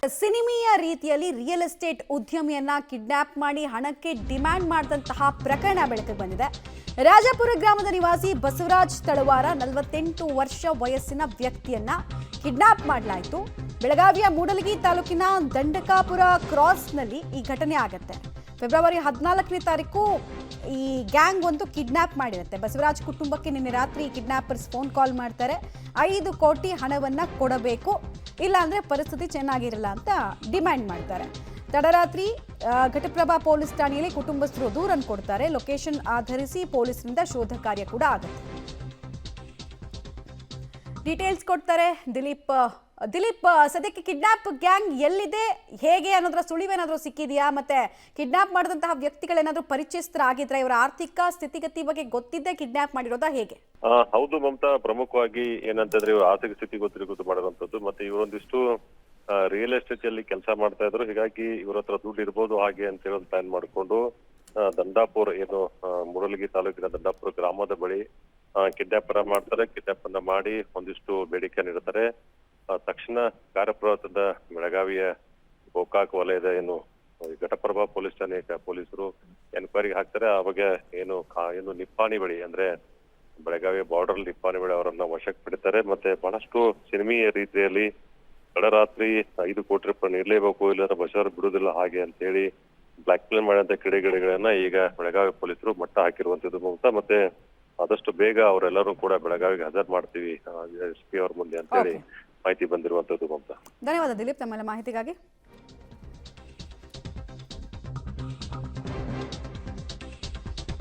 ಸಿನಿಮೀಯ ರೀತಿಯಲ್ಲಿ real estate ಉದ್ಯಮಿಯನ್ನ kidnap ಮಾಡಿ ಹಣಕ್ಕೆ ಡಿಮ್ಯಾಂಡ್ ಮಾಡಿದಂತಹ ಪ್ರಕರಣ ಬೆಳಕಿಗೆ ಬಂದಿದೆ. ರಾಜಾಪುರ ಗ್ರಾಮದ ನಿವಾಸಿ ಬಸವರಾಜ್ ತಳವಾರ 48 ವರ್ಷ ವಯಸ್ಸಿನ ವ್ಯಕ್ತಿಯನ್ನ ಕಿಡ್ನಾಪ್ ಮಾಡಲಾಯಿತು. ಬೆಳಗಾವಿಯ ಮೂಡಲಗಿ ತಾಲೂಕಿನ ದಂಡಕಾಪುರ ಕ್ರಾಸ್ನಲ್ಲಿ ಈ ಘಟನೆ ಆಗುತ್ತೆ. ಫೆಬ್ರವರಿ 14ನೇ ತಾರೀಕು ಈ ಗ್ಯಾಂಗ್ ಒಂದು ಕಿಡ್ನಾಪ್ ಮಾಡಿರುತ್ತೆ. ಬಸವರಾಜ್ ಕುಟುಂಬಕ್ಕೆ ನಿನ್ನೆ ರಾತ್ರಿ ಕಿಡ್ನಾಪರ್ಸ್ ಫೋನ್ ಕಾಲ್ ಮಾಡ್ತಾರೆ. 5 ಕೋಟಿ ಹಣವನ್ನ ಕೊಡಬೇಕು, ಇಲ್ಲಾಂದ್ರೆ ಪರಿಸ್ಥಿತಿ ಚೆನ್ನಾಗಿರಲ್ಲ ಅಂತ ಡಿಮ್ಯಾಂಡ್ ಮಾಡ್ತಾರೆ. ತಡರಾತ್ರಿ ಘಟಪ್ರಭಾ ಪೊಲೀಸ್ ಠಾಣೆಯಲ್ಲಿ ಕುಟುಂಬಸ್ಥರು ದೂರನ್ನು ಕೊಡ್ತಾರೆ. ಲೊಕೇಶನ್ ಆಧರಿಸಿ ಪೊಲೀಸರಿಂದ ಶೋಧ ಕಾರ್ಯ ಕೂಡ ಆಗುತ್ತೆ. ಡೀಟೇಲ್ಸ್ ಕೊಡ್ತಾರೆ ದಿಲೀಪ್. ಸದ್ಯಕ್ಕೆ ಕಿಡ್ನಾಪ್ ಗ್ಯಾಂಗ್ ಎಲ್ಲಿದೆ, ಹೇಗೆ ಅನ್ನೋದ್ರ ಸುಳಿವೇನಾದ್ರೂ ಸಿಕ್ಕಿದೆಯಾ? ಮತ್ತೆ ಕಿಡ್ನಾಪ್ ಮಾಡಿದಂತಹ ವ್ಯಕ್ತಿಗಳೇನಾದ್ರೂ ಪರಿಚಯಸ್ಥರಾಗಿದ್ರೆ, ಇವರ ಆರ್ಥಿಕ ಸ್ಥಿತಿಗತಿ ಬಗ್ಗೆ ಗೊತ್ತಿದ್ದೇ ಕಿಡ್ನಾಪ್ ಮಾಡಿರೋದಾ ಹೇಗೆ? ಹೌದು ಮಮತಾ, ಪ್ರಮುಖವಾಗಿ ಏನಂತಂದ್ರೆ ಇವರು ಆರ್ಥಿಕ ಸ್ಥಿತಿ ಗೊತ್ತು ಮಾಡಿರುವಂತದ್ದು. ಮತ್ತೆ ಇವರೊಂದಿಷ್ಟು ರಿಯಲ್ ಎಸ್ಟೇಟ್ ಅಲ್ಲಿ ಕೆಲಸ ಮಾಡ್ತಾ ಇದ್ರು. ಹೀಗಾಗಿ ಇವ್ರ ಹತ್ರ ದುಡ್ಡು ಇರ್ಬೋದು ಹಾಗೆ ಅಂತ ಹೇಳಿ ಪ್ಲಾನ್ ಮಾಡಿಕೊಂಡು ದಂಡಾಪುರ ಏನು ಮೂಡಲಗಿ ತಾಲೂಕಿನ ದಂಡಾಪುರ ಗ್ರಾಮದ ಬಳಿ ಕಿಡ್ನಾಪ್ ಮಾಡ್ತಾರೆ. ಕಿಡ್ನಾಪ್ ಅನ್ನ ಮಾಡಿ ಒಂದಿಷ್ಟು ಬೇಡಿಕೆ ನೀಡುತ್ತಾರೆ. ತಕ್ಷಣ ಕಾರ್ಯಪ್ರವೃತ್ತದ ಬೆಳಗಾವಿಯ ಗೋಕಾಕ್ ವಲಯದ ಏನು ಘಟಪ್ರಭಾ ಪೊಲೀಸ್ ಠಾಣೆ ಪೊಲೀಸರು ಎನ್ಕ್ವೈರಿಗೆ ಹಾಕ್ತಾರೆ. ಅವಾಗ ಏನು ನಿಪ್ಪಾಣಿ ಬಳಿ ಅಂದ್ರೆ ಬೆಳಗಾವಿ ಬಾರ್ಡರ್ ನಿಪ್ಪಾಣಿ ಬಳಿ ಅವರನ್ನ ವಶಕ್ಕೆ ಪಡಿತಾರೆ. ಮತ್ತೆ ಬಹಳಷ್ಟು ಸಿನಿಮೀಯ ರೀತಿಯಲ್ಲಿ ತಡರಾತ್ರಿ 5 ಕೋಟಿ ರೂಪಾಯಿ ನೀಡಲೇಬೇಕು, ಇಲ್ಲಾಂದ್ರೆ ಬಸವರ್ ಬಿಡುದಿಲ್ಲ ಹಾಗೆ ಅಂತ ಹೇಳಿ ಬ್ಲಾಕ್ ಮೇಲ್ ಮಾಡಿದಂತ ಕಿಡಿಗೇಡಿಗಳನ್ನ ಈಗ ಬೆಳಗಾವಿ ಪೊಲೀಸರು ಮಟ್ಟ ಹಾಕಿರುವಂತದ್ದು ಮಮತಾ. ಮತ್ತೆ ಆದಷ್ಟು ಬೇಗ ಅವರೆಲ್ಲರೂ ಕೂಡ ಬೆಳಗಾವಿಗೆ ಹಾಜರು ಮಾಡ್ತೀವಿ SP ಅವ್ರ ಮುಂದೆ ಅಂತ ಹೇಳಿ ಮಾಹಿತಿ ಬಂದಿರುವಂತದ್ದು ಮಮತಾ. ಧನ್ಯವಾದ ದಿಲೀಪ್, ತಮ್ಮೆಲ್ಲ ಮಾಹಿತಿಗಾಗಿ.